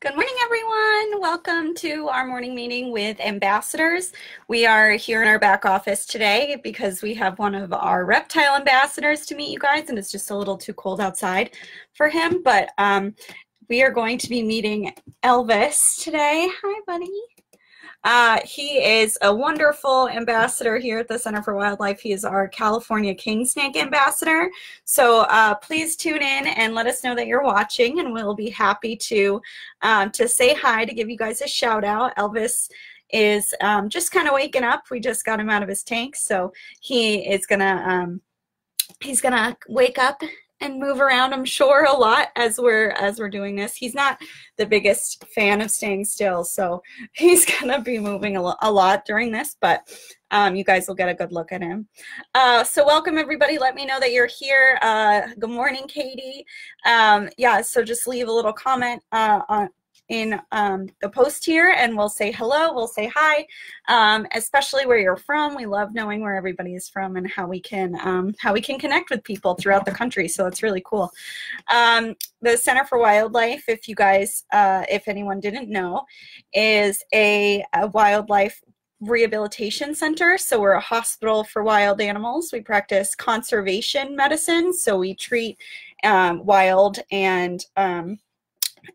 Good morning, everyone. Welcome to our morning meeting with ambassadors. We are here in our back office today because we have one of our reptile ambassadors to meet you guys, and it's just a little too cold outside for him. But we are going to be meeting Elvis today. Hi, buddy. He is a wonderful ambassador here at the Center for Wildlife. He is our California king snake ambassador. So please tune in and let us know that you're watching, and we'll be happy to say hi, to give you guys a shout out. Elvis is just kind of waking up. We just got him out of his tank, so he is gonna he's gonna wake up and move around, I'm sure, a lot as we're doing this. He's not the biggest fan of staying still, so he's gonna be moving a lot during this, but you guys will get a good look at him. So welcome, everybody. Let me know that you're here. Good morning, Katie. Yeah, so just leave a little comment in the post here, and we'll say hello, we'll say hi, especially where you're from. We love knowing where everybody is from and how we can connect with people throughout the country. So it's really cool. The Center for Wildlife, if you guys, if anyone didn't know, is a wildlife rehabilitation center. So we're a hospital for wild animals. We practice conservation medicine, so we treat wild and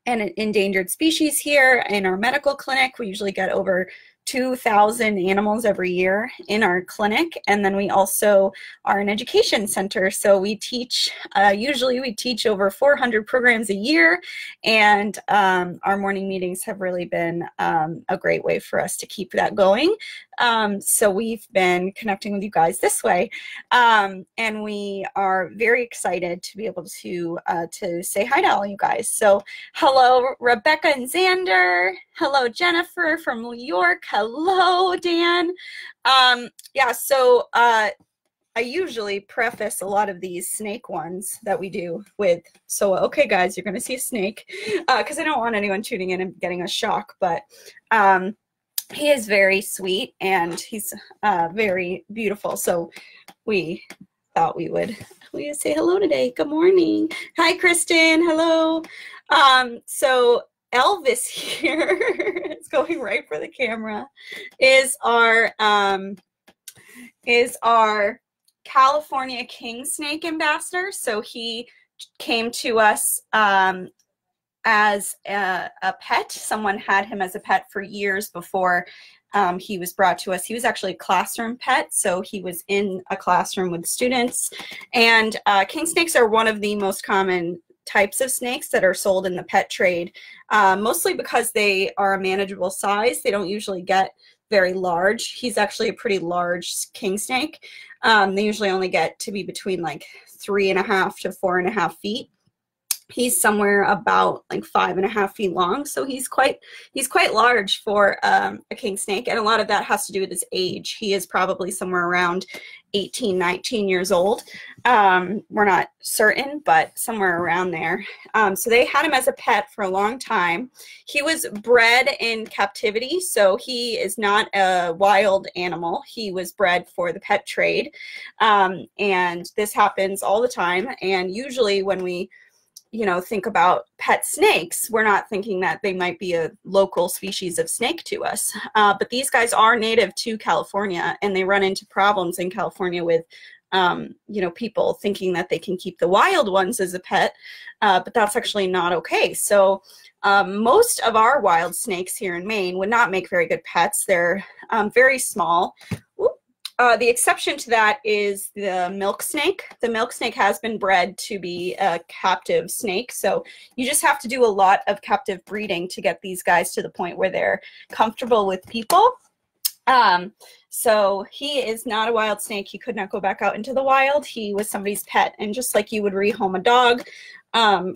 endangered species here in our medical clinic. We usually get over 2,000 animals every year in our clinic, and then we also are an education center. So we teach, usually we teach over 400 programs a year, and our morning meetings have really been a great way for us to keep that going. So we've been connecting with you guys this way, and we are very excited to be able to say hi to all you guys. So hello, Rebecca and Xander. Hello, Jennifer from New York. Hello, Dan. Yeah, so I usually preface a lot of these snake ones that we do with, so okay, guys, you're going to see a snake, because I don't want anyone tuning in and getting a shock, but he is very sweet and he's very beautiful. So we thought we would say hello today. Good morning. Hi, Kristen. Hello. So Elvis here, it's going right for the camera, is our California king snake ambassador. So he came to us as a pet. Someone had him as a pet for years before he was brought to us. He was actually a classroom pet, so he was in a classroom with students. And king snakes are one of the most common types of snakes that are sold in the pet trade, mostly because they are a manageable size. They don't usually get very large. He's actually a pretty large king snake. They usually only get to be between like 3.5 to 4.5 feet. He's somewhere about like 5.5 feet long, so he's quite large for a king snake, and a lot of that has to do with his age. He is probably somewhere around 18, 19 years old. We're not certain, but somewhere around there. So they had him as a pet for a long time. He was bred in captivity, so he is not a wild animal. He was bred for the pet trade, and this happens all the time. And usually when we think about pet snakes, we're not thinking that they might be a local species of snake to us. But these guys are native to California, and they run into problems in California with, people thinking that they can keep the wild ones as a pet, but that's actually not okay. So most of our wild snakes here in Maine would not make very good pets. They're very small. The exception to that is the milk snake. The milk snake has been bred to be a captive snake, so you just have to do a lot of captive breeding to get these guys to the point where they're comfortable with people. So he is not a wild snake. He could not go back out into the wild. He was somebody's pet, and just like you would rehome a dog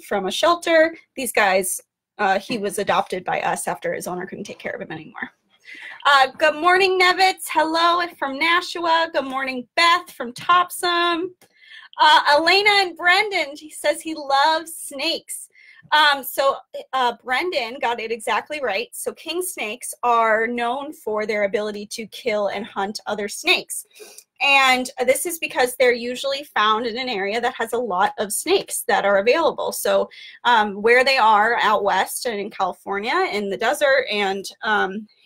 from a shelter, these guys, he was adopted by us after his owner couldn't take care of him anymore. Good morning, Nevitz. Hello from Nashua. Good morning, Beth from Topsom. Elena and Brendan, he says he loves snakes. So Brendan got it exactly right. So king snakes are known for their ability to kill and hunt other snakes. And this is because they're usually found in an area that has a lot of snakes that are available. So where they are out west and in California, in the desert, and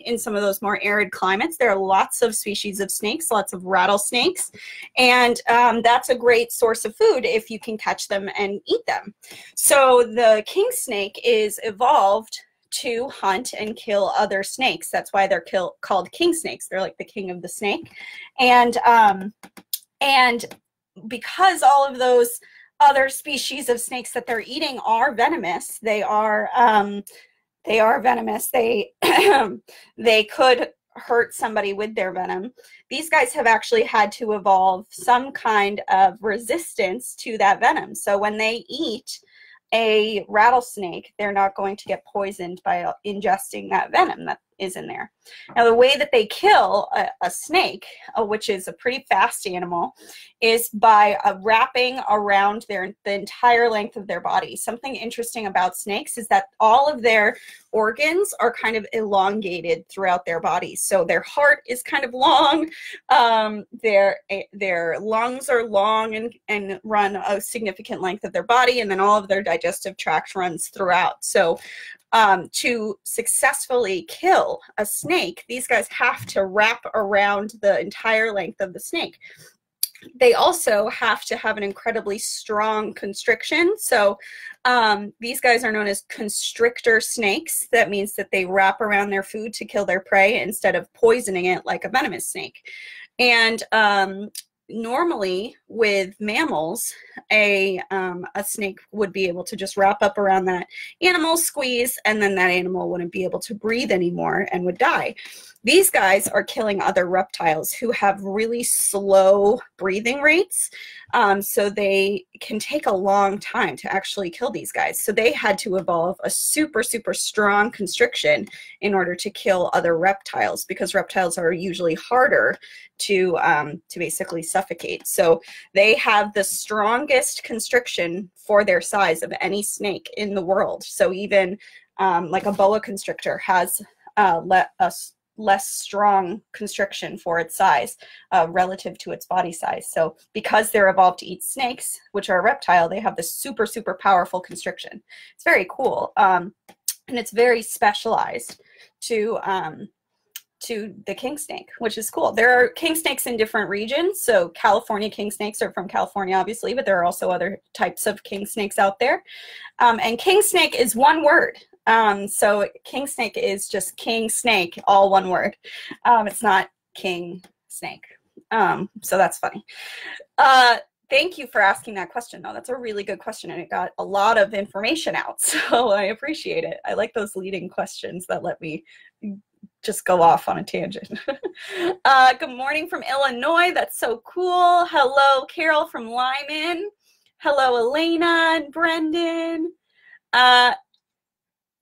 in some of those more arid climates, there are lots of species of snakes, lots of rattlesnakes. And that's a great source of food if you can catch them and eat them. So the king snake is evolved to hunt and kill other snakes. That's why they're called king snakes. They're like the king of the snake. And because all of those other species of snakes that they're eating are venomous, they are venomous. They they could hurt somebody with their venom. These guys have actually had to evolve some kind of resistance to that venom. So when they eat a rattlesnake, they're not going to get poisoned by ingesting that venom that is in there. Now, the way that they kill a snake, which is a pretty fast animal, is by wrapping around the entire length of their body. Something interesting about snakes is that all of their organs are kind of elongated throughout their bodies. So their heart is kind of long, their lungs are long and run a significant length of their body, and then all of their digestive tract runs throughout. So to successfully kill a snake, these guys have to wrap around the entire length of the snake. They also have to have an incredibly strong constriction. So these guys are known as constrictor snakes. That means that they wrap around their food to kill their prey instead of poisoning it like a venomous snake. And normally with mammals, a snake would be able to just wrap up around that animal, squeeze, and then that animal wouldn't be able to breathe anymore and would die. These guys are killing other reptiles who have really slow breathing rates, so they can take a long time to actually kill these guys. So they had to evolve a super, super strong constriction in order to kill other reptiles, because reptiles are usually harder to basically suffocate. So they have the strongest constriction for their size of any snake in the world. So even like a boa constrictor has less strong constriction for its size relative to its body size. So because they're evolved to eat snakes, which are a reptile, they have this super, super powerful constriction. It's very cool. And it's very specialized to the king snake, which is cool. There are king snakes in different regions. So California king snakes are from California, obviously, but there are also other types of king snakes out there. And king snake is one word. So king snake is just king snake, all one word. It's not king snake. So that's funny. Thank you for asking that question, though. That's a really good question, and it got a lot of information out, so I appreciate it. I like those leading questions that let me just go off on a tangent. Good morning from Illinois. That's so cool. Hello, Carol from Lyman. Hello, Elena and Brendan.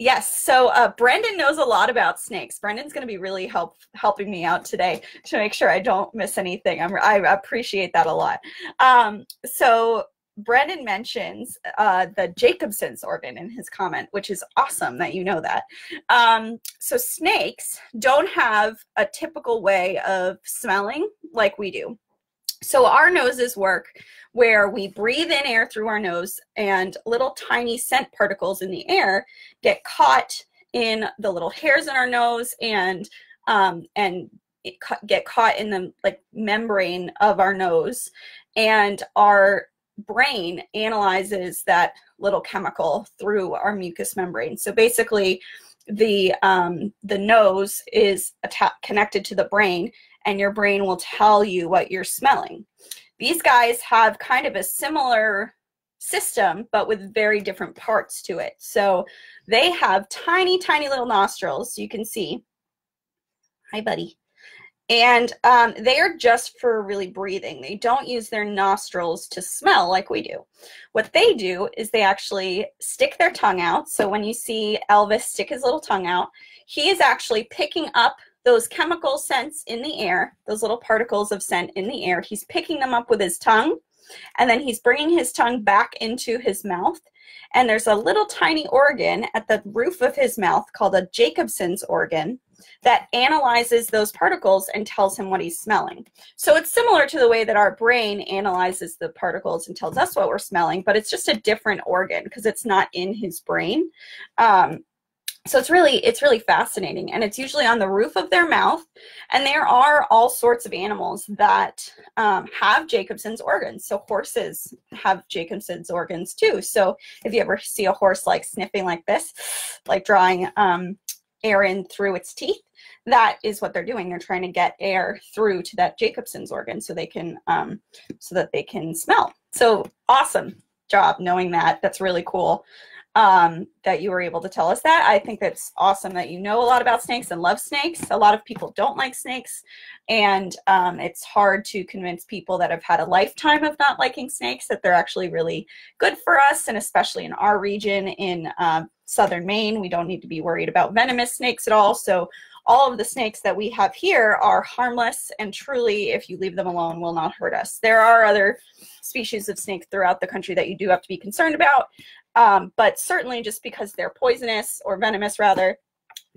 Yes, so Brendan knows a lot about snakes. Brendan's going to be really helping me out today to make sure I don't miss anything. I appreciate that a lot. So Brendan mentions the Jacobson's organ in his comment, which is awesome that you know that. So snakes don't have a typical way of smelling like we do. So our noses work where we breathe in air through our nose, and little tiny scent particles in the air get caught in the little hairs in our nose and get caught in the membrane of our nose, and our brain analyzes that little chemical through our mucous membrane. So basically, the nose is connected to the brain, and your brain will tell you what you're smelling. These guys have kind of a similar system, but with very different parts to it. So they have tiny, tiny little nostrils, you can see. Hi, buddy. And they are just for really breathing. They don't use their nostrils to smell like we do. What they do is they actually stick their tongue out. So when you see Elvis stick his little tongue out, he is actually picking up those chemical scents in the air, those little particles of scent in the air. He's picking them up with his tongue, and then he's bringing his tongue back into his mouth. And there's a little tiny organ at the roof of his mouth called a Jacobson's organ. that analyzes those particles and tells him what he's smelling. So it's similar to the way that our brain analyzes the particles and tells us what we're smelling, but it's just a different organ because it's not in his brain. So it's really fascinating, and it's usually on the roof of their mouth. And there are all sorts of animals that have Jacobson's organs. So horses have Jacobson's organs too. So if you ever see a horse like sniffing like this, like drawing air in through its teeth, that is what they're doing. They're trying to get air through to that Jacobson's organ so they can so that they can smell. So awesome job knowing that. That's really cool. That you were able to tell us that. I think that's awesome that you know a lot about snakes and love snakes. A lot of people don't like snakes, and it's hard to convince people that have had a lifetime of not liking snakes that they're actually really good for us, and especially in our region in southern Maine, we don't need to be worried about venomous snakes at all. So all of the snakes that we have here are harmless, and truly, if you leave them alone, will not hurt us. There are other species of snakes throughout the country that you do have to be concerned about. But certainly just because they're poisonous or venomous rather,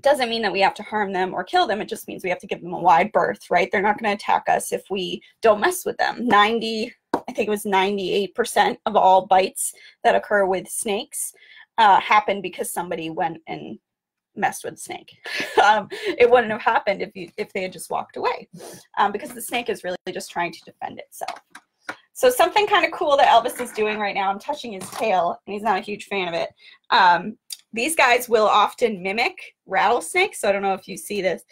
doesn't mean that we have to harm them or kill them. It just means we have to give them a wide berth, right? They're not going to attack us if we don't mess with them. I think it was 98% of all bites that occur with snakes happen because somebody went and messed with the snake. It wouldn't have happened if they had just walked away, because the snake is really just trying to defend itself. So something kind of cool that Elvis is doing right now, I'm touching his tail, and he's not a huge fan of it. These guys will often mimic rattlesnakes. So I don't know if you see this.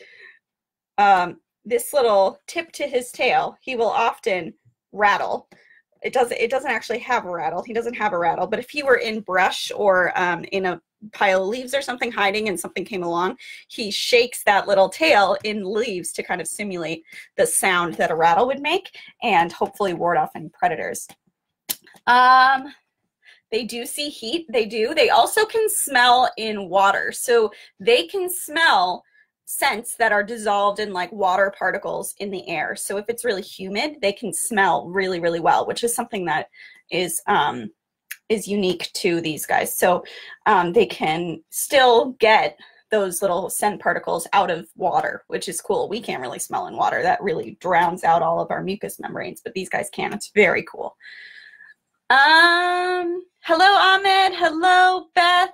This little tip to his tail, he will often rattle. It doesn't actually have a rattle. He doesn't have a rattle. But if he were in brush or in a pile of leaves or something hiding and something came along, he shakes that little tail in leaves to kind of simulate the sound that a rattle would make and hopefully ward off any predators. They do see heat. They do. They also can smell in water. So they can smell scents that are dissolved in like water particles in the air. So if it's really humid, they can smell really, really well, which is something that is unique to these guys. So they can still get those little scent particles out of water, which is cool. We can't really smell in water. That really drowns out all of our mucous membranes, but these guys can. It's very cool. Hello, Ahmed. Hello, Beth.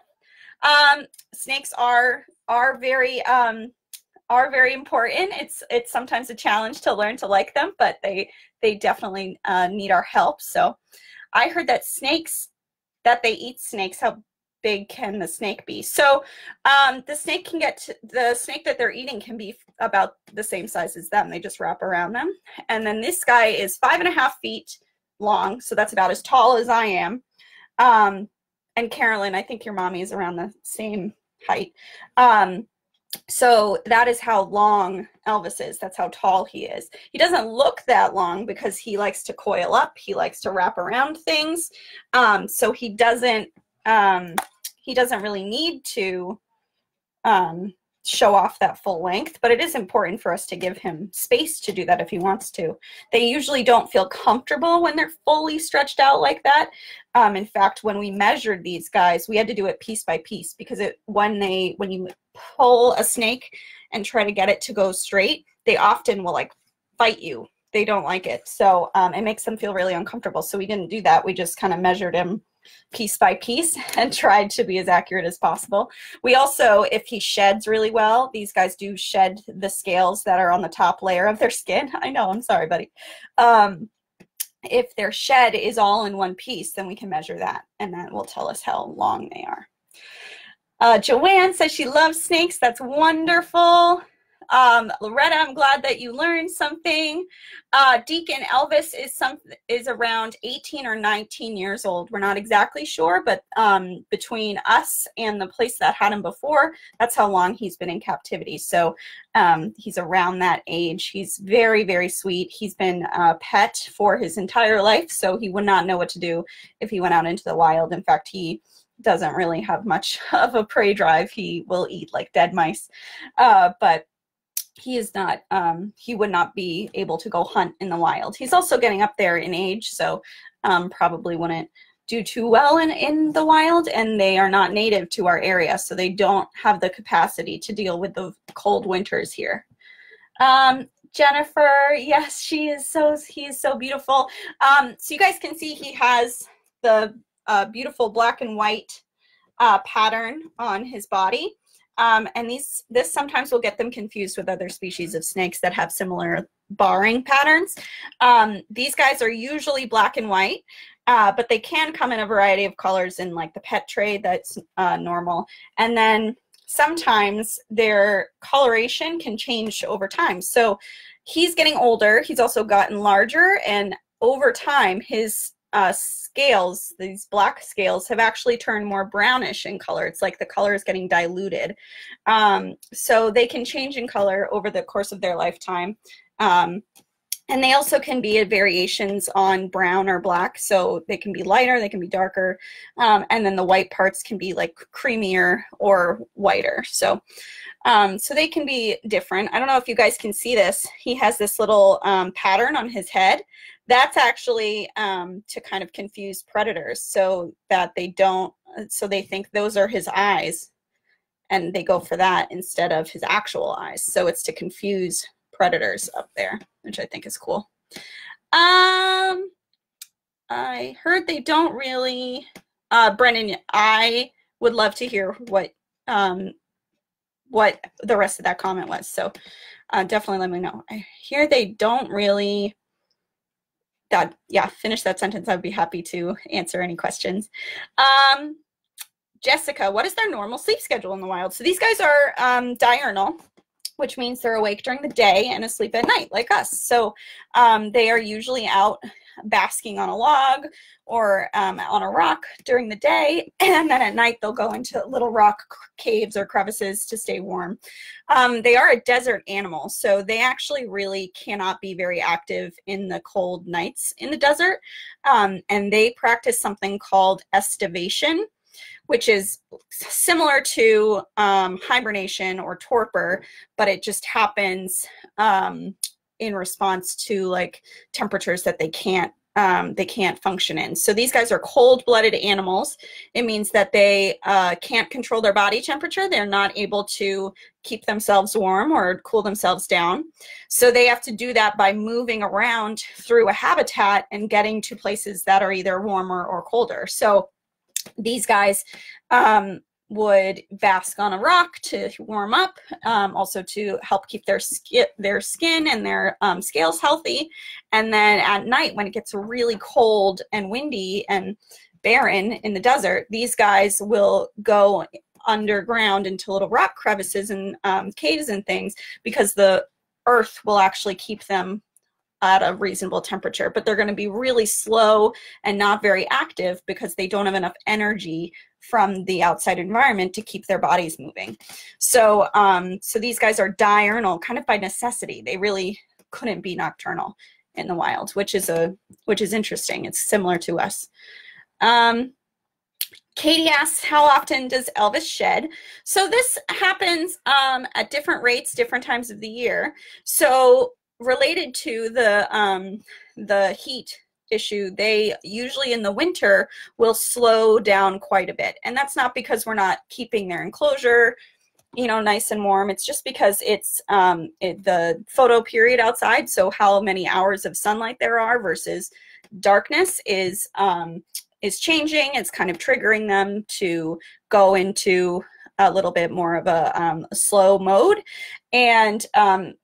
Snakes are very important. It's sometimes a challenge to learn to like them, but they definitely need our help. So I heard that that they eat snakes. How big can the snake be? So the snake that they're eating can be about the same size as them. They just wrap around them. And then this guy is 5.5 feet long. So that's about as tall as I am. And Carolyn, I think your mommy is around the same height. So that is how long Elvis is. That's how tall he is. He doesn't look that long because he likes to coil up. He likes to wrap around things. So he doesn't really need to show off that full length, but it is important for us to give him space to do that if he wants to. They usually don't feel comfortable when they're fully stretched out like that. In fact, when we measured these guys, we had to do it piece by piece because when you pull a snake and try to get it to go straight, they often will like fight you. They don't like it. So it makes them feel really uncomfortable. So we didn't do that. We just kind of measured him piece by piece and tried to be as accurate as possible. We also, if he sheds really well, these guys do shed the scales that are on the top layer of their skin. I know, I'm sorry, buddy. If their shed is all in one piece, then we can measure that, and that will tell us how long they are. Joanne says she loves snakes. That's wonderful. Loretta, I'm glad that you learned something. Deacon Elvis is around 18 or 19 years old. We're not exactly sure, but between us and the place that had him before, that's how long he's been in captivity. So he's around that age. He's very, very sweet. He's been a pet for his entire life, so he would not know what to do if he went out into the wild. In fact, he doesn't really have much of a prey drive. He will eat like dead mice, but he is not, he would not be able to go hunt in the wild. He's also getting up there in age, so probably wouldn't do too well in the wild, and they are not native to our area, so they don't have the capacity to deal with the cold winters here. Jennifer, yes, he is so beautiful. So you guys can see he has the beautiful black and white pattern on his body. And this sometimes will get them confused with other species of snakes that have similar barring patterns. These guys are usually black and white, but they can come in a variety of colors in like the pet trade. That's normal. And then sometimes their coloration can change over time. So he's getting older. He's also gotten larger, and over time his scales, these black scales, have actually turned more brownish in color. It's like the color is getting diluted. So they can change in color over the course of their lifetime. And they also can be variations on brown or black. So they can be lighter, they can be darker. And then the white parts can be like creamier or whiter. So they can be different. I don't know if you guys can see this. He has this little pattern on his head. That's actually to kind of confuse predators, so that they don't, so they think those are his eyes, and they go for that instead of his actual eyes. So it's to confuse predators up there, which I think is cool. I heard they don't really, Brennan, I would love to hear what the rest of that comment was. So definitely let me know. I hear they don't really, finish that sentence. I'd be happy to answer any questions. Jessica, what is their normal sleep schedule in the wild? So these guys are diurnal, which means they're awake during the day and asleep at night, like us. So they are usually out basking on a log or on a rock during the day, and then at night they'll go into little rock caves or crevices to stay warm. They are a desert animal, so they actually really cannot be very active in the cold nights in the desert, and they practice something called estivation, which is similar to hibernation or torpor, but it just happens in response to like temperatures that they can't function in. So these guys are cold-blooded animals. It means that they can't control their body temperature. They're not able to keep themselves warm or cool themselves down. So they have to do that by moving around through a habitat and getting to places that are either warmer or colder. So these guys would bask on a rock to warm up, also to help keep their skin and their scales healthy. And then at night, when it gets really cold and windy and barren in the desert, these guys will go underground into little rock crevices and caves and things, because the earth will actually keep them at a reasonable temperature. But they're going to be really slow and not very active because they don't have enough energy from the outside environment to keep their bodies moving. So so these guys are diurnal kind of by necessity. They really couldn't be nocturnal in the wild, which is interesting. It's similar to us. Katie asks, how often does Elvis shed? So this happens at different rates, different times of the year. So related to the heat issue, they usually in the winter will slow down quite a bit. And that's not because we're not keeping their enclosure, you know, nice and warm. It's just because it's the photo period outside. So how many hours of sunlight there are versus darkness is changing. It's kind of triggering them to go into a little bit more of a slow mode. And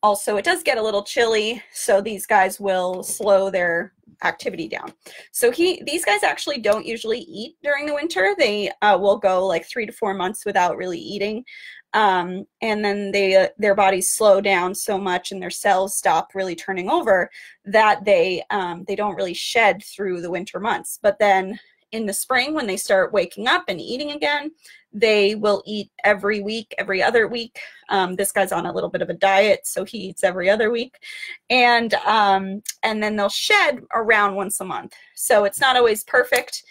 also it does get a little chilly, so these guys will slow their activity down. So these guys actually don't usually eat during the winter. They will go like 3 to 4 months without really eating. And then their bodies slow down so much and their cells stop really turning over that they don't really shed through the winter months. But then in the spring, when they start waking up and eating again, they will eat every week, every other week. This guy's on a little bit of a diet, so he eats every other week. And then they'll shed around once a month. So it's not always perfect.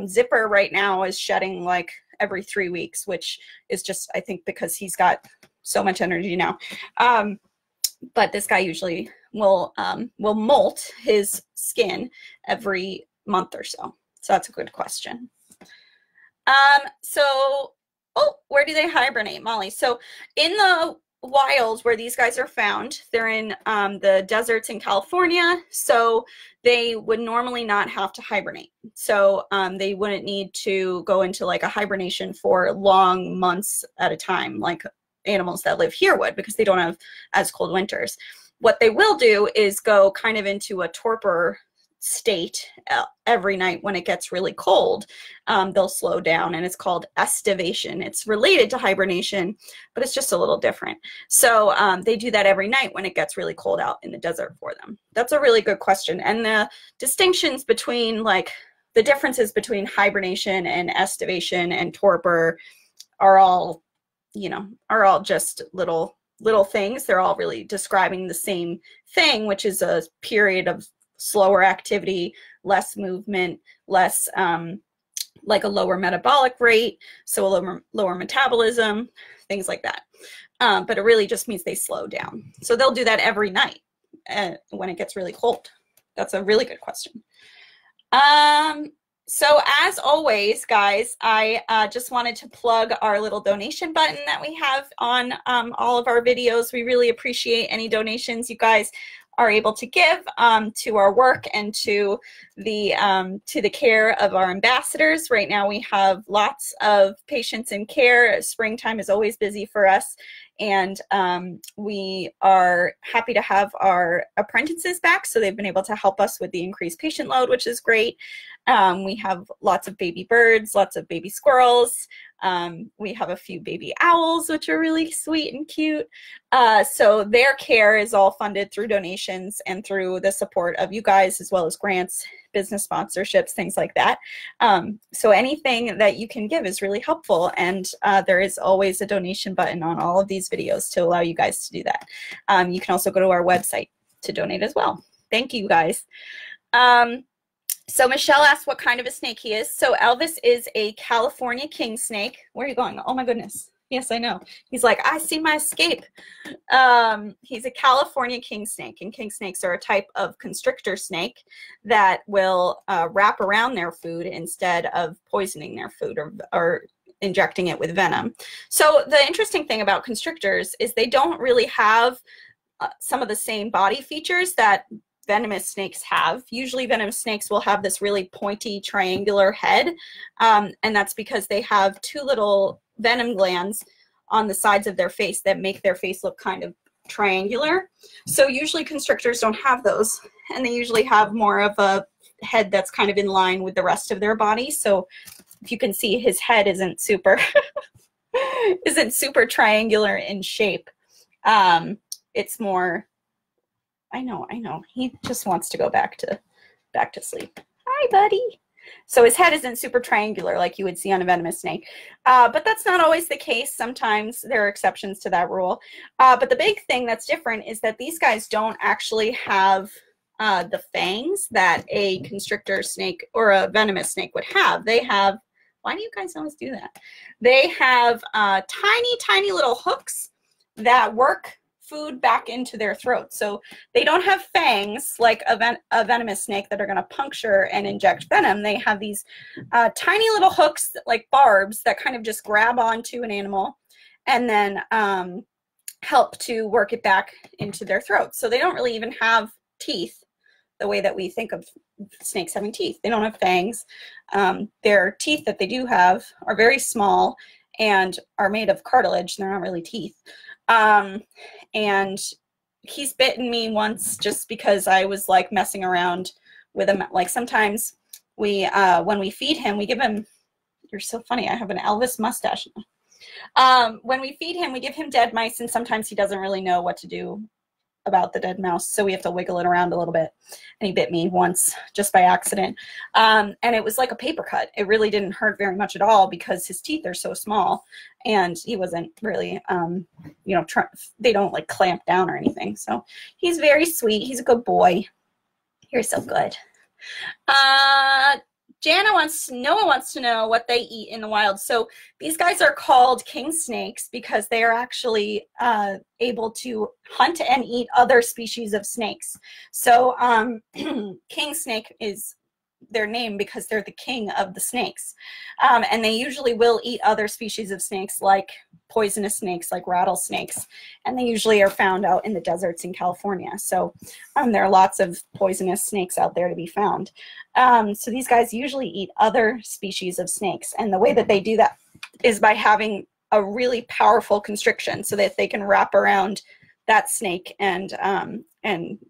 Zipper right now is shedding like every 3 weeks, which is just, I think, because he's got so much energy now. But this guy usually will molt his skin every month or so. So that's a good question. Where do they hibernate, Molly? So in the wild where these guys are found, they're in the deserts in California, so they would normally not have to hibernate. So they wouldn't need to go into like a hibernation for long months at a time, like animals that live here would, because they don't have as cold winters. What they will do is go kind of into a torpor state every night when it gets really cold. They'll slow down, and it's called estivation. It's related to hibernation, but it's just a little different. So they do that every night when it gets really cold out in the desert for them. That's a really good question. And the distinctions between, like, the differences between hibernation and estivation and torpor are all, you know, are all just little things. They're all really describing the same thing, which is a period of slower activity, less movement, less like a lower metabolic rate, so a lower metabolism, things like that. But it really just means they slow down. So they'll do that every night when it gets really cold. That's a really good question. So as always, guys, I just wanted to plug our little donation button that we have on all of our videos. We really appreciate any donations you guys are able to give to our work and to the care of our ambassadors. Right now we have lots of patients in care. Springtime is always busy for us, and we are happy to have our apprentices back, so they've been able to help us with the increased patient load, which is great. We have lots of baby birds, lots of baby squirrels. We have a few baby owls, which are really sweet and cute. So their care is all funded through donations and through the support of you guys, as well as grants, business sponsorships, things like that. So anything that you can give is really helpful, and there is always a donation button on all of these videos to allow you guys to do that. You can also go to our website to donate as well. Thank you, guys. So Michelle asked what kind of a snake he is. So Elvis is a California king snake. Where are you going? Oh my goodness. Yes, I know. He's like, I see my escape. He's a California king snake, and king snakes are a type of constrictor snake that will wrap around their food instead of poisoning their food or injecting it with venom. So the interesting thing about constrictors is they don't really have some of the same body features that venomous snakes have. Usually venomous snakes will have this really pointy triangular head, and that's because they have two little venom glands on the sides of their face that make their face look kind of triangular. So usually constrictors don't have those, and they usually have more of a head that's kind of in line with the rest of their body. So if you can see, his head isn't super isn't super triangular in shape. It's more, I know. He just wants to go back to sleep. Hi, buddy. So his head isn't super triangular like you would see on a venomous snake. But that's not always the case. Sometimes there are exceptions to that rule. But the big thing that's different is that these guys don't actually have the fangs that a constrictor snake or a venomous snake would have. They have, why do you guys always do that? They have tiny, tiny little hooks that work food back into their throat. So they don't have fangs like a venomous snake that are going to puncture and inject venom. They have these tiny little hooks, like barbs, that kind of just grab onto an animal and then help to work it back into their throat. So they don't really even have teeth the way that we think of snakes having teeth. They don't have fangs. Their teeth that they do have are very small and are made of cartilage. They're not really teeth. And he's bitten me once just because I was like messing around with him. Like sometimes we, when we feed him, we give him, you're so funny, I have an Elvis mustache now. When we feed him, we give him dead mice, and sometimes he doesn't really know what to do about the dead mouse, so we have to wiggle it around a little bit. And he bit me once just by accident, and it was like a paper cut. It really didn't hurt very much at all because his teeth are so small, and he wasn't really you know, they don't like clamp down or anything. So he's very sweet. He's a good boy. You're so good. Noah wants to know what they eat in the wild. So these guys are called king snakes because they are actually able to hunt and eat other species of snakes. So king snake is their name because they're the king of the snakes. And they usually will eat other species of snakes, like poisonous snakes, like rattlesnakes. And they usually are found out in the deserts in California. So there are lots of poisonous snakes out there to be found. So these guys usually eat other species of snakes. And the way that they do that is by having a really powerful constriction so that they can wrap around that snake and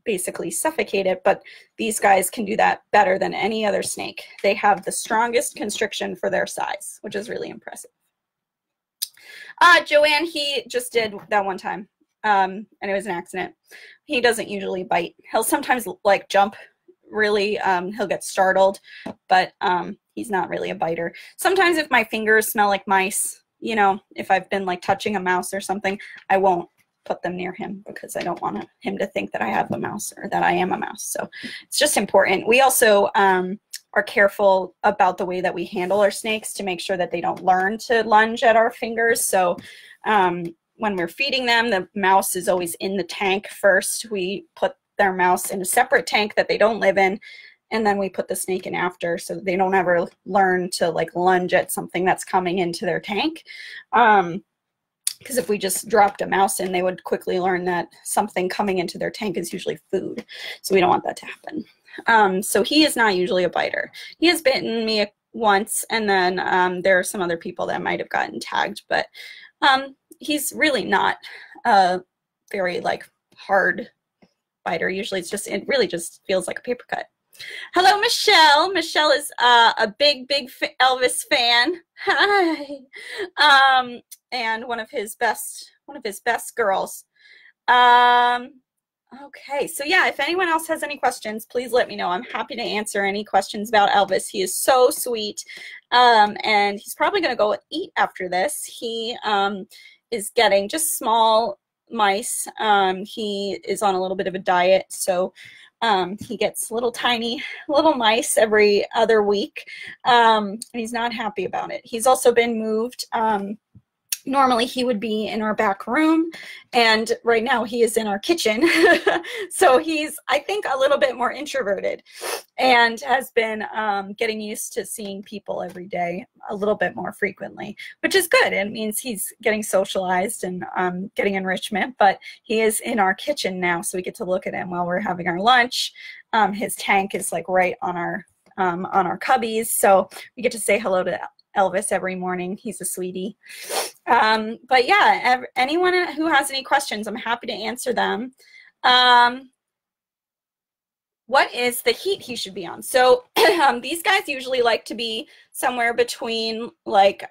basically suffocate it. But these guys can do that better than any other snake. They have the strongest constriction for their size, which is really impressive. Joanne, he just did that one time, and it was an accident. He doesn't usually bite. He'll sometimes like jump really, he'll get startled, but he's not really a biter. Sometimes if my fingers smell like mice, you know, if I've been like touching a mouse or something, I won't put them near him because I don't want him to think that I have a mouse or that I am a mouse. So it's just important. We also are careful about the way that we handle our snakes to make sure that they don't learn to lunge at our fingers. So when we're feeding them, the mouse is always in the tank first. We put their mouse in a separate tank that they don't live in, and then we put the snake in after so that they don't ever learn to like lunge at something that's coming into their tank. Because if we just dropped a mouse in, they would quickly learn that something coming into their tank is usually food. So we don't want that to happen. So he is not usually a biter. He has bitten me once, and then there are some other people that might have gotten tagged, but he's really not a very like hard biter. Usually it really just feels like a paper cut. Hello, Michelle. Michelle is a big Elvis fan. Hi. And one of his best girls. Okay, so yeah, if anyone else has any questions, please let me know. I'm happy to answer any questions about Elvis. He is so sweet, and he's probably going to go eat after this. He is getting just small mice. He is on a little bit of a diet, so he gets little tiny little mice every other week, and he's not happy about it. He's also been moved. Normally he would be in our back room, and right now he is in our kitchen. So he's, I think, a little bit more introverted and has been getting used to seeing people every day a little bit more frequently, which is good. It means he's getting socialized and getting enrichment, but he is in our kitchen now, so we get to look at him while we're having our lunch. His tank is like right on our cubbies, so we get to say hello to Elvis every morning. He's a sweetie. But yeah, anyone who has any questions, I'm happy to answer them. What is the heat he should be on? So these guys usually like to be somewhere between like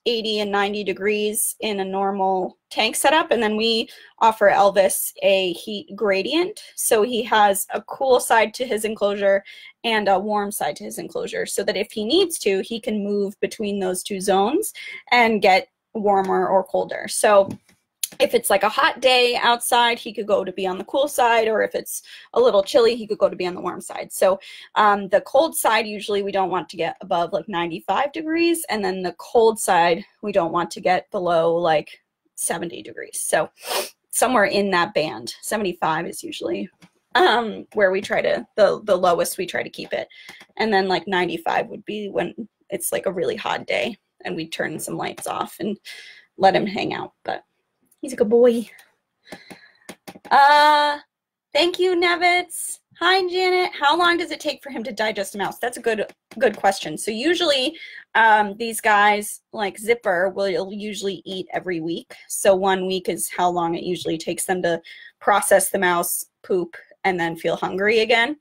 80 and 90 degrees in a normal tank setup, and then we offer Elvis a heat gradient, so he has a cool side to his enclosure and a warm side to his enclosure, so that if he needs to, he can move between those two zones and get warmer or colder. So if it's like a hot day outside, he could go to be on the cool side, or if it's a little chilly, he could go to be on the warm side. So the cold side, usually we don't want to get above like 95 degrees, and then the cold side, we don't want to get below like 70 degrees. So somewhere in that band. 75 is usually where we try to, the lowest we try to keep it. And then like 95 would be when it's like a really hot day and we turn some lights off and let him hang out. But he's a good boy. Thank you, Nevitz. Hi, Janet. How long does it take for him to digest a mouse? That's a good question. So usually these guys, like Zipper, will usually eat every week. So 1 week is how long it usually takes them to process the mouse, poop, and then feel hungry again.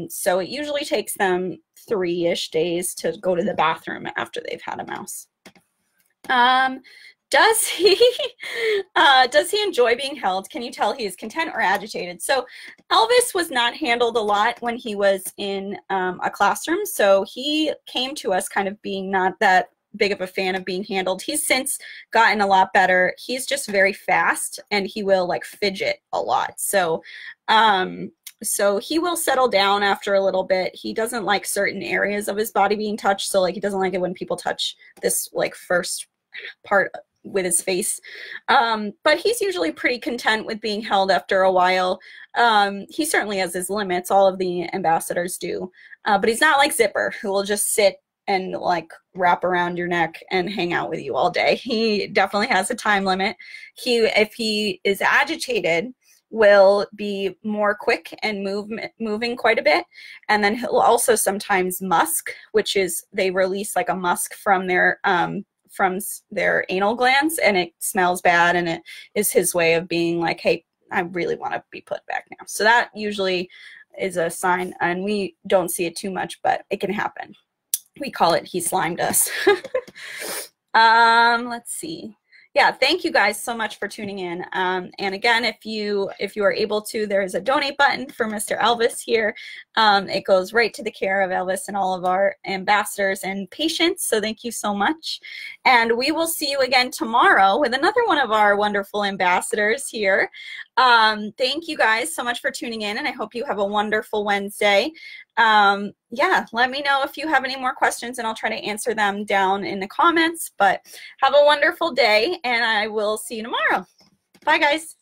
So it usually takes them 3-ish days to go to the bathroom after they've had a mouse. Does he enjoy being held? Can you tell he is content or agitated? So Elvis was not handled a lot when he was in a classroom. So he came to us kind of being not that big of a fan of being handled. He's since gotten a lot better. He's just very fast and he will like fidget a lot. So so he will settle down after a little bit. He doesn't like certain areas of his body being touched. So like he doesn't like it when people touch this like first part with his face. But he's usually pretty content with being held after a while. He certainly has his limits. All of the ambassadors do. But he's not like Zipper, who will just sit and like wrap around your neck and hang out with you all day. He definitely has a time limit. If he is agitated, will be more quick and moving quite a bit. And then he'll also sometimes musk, which is they release like a musk from their anal glands, and it smells bad, and it is his way of being like, hey, I really want to be put back now. So that usually is a sign, and we don't see it too much, but it can happen. We call it he slimed us. Let's see. Yeah, thank you guys so much for tuning in. And again, if you are able to, there is a donate button for Mr. Elvis here. It goes right to the care of Elvis and all of our ambassadors and patients. So thank you so much. And we will see you again tomorrow with another one of our wonderful ambassadors here. Thank you guys so much for tuning in, and I hope you have a wonderful Wednesday. Yeah, let me know if you have any more questions, and I'll try to answer them down in the comments. But have a wonderful day, and I will see you tomorrow. Bye, guys.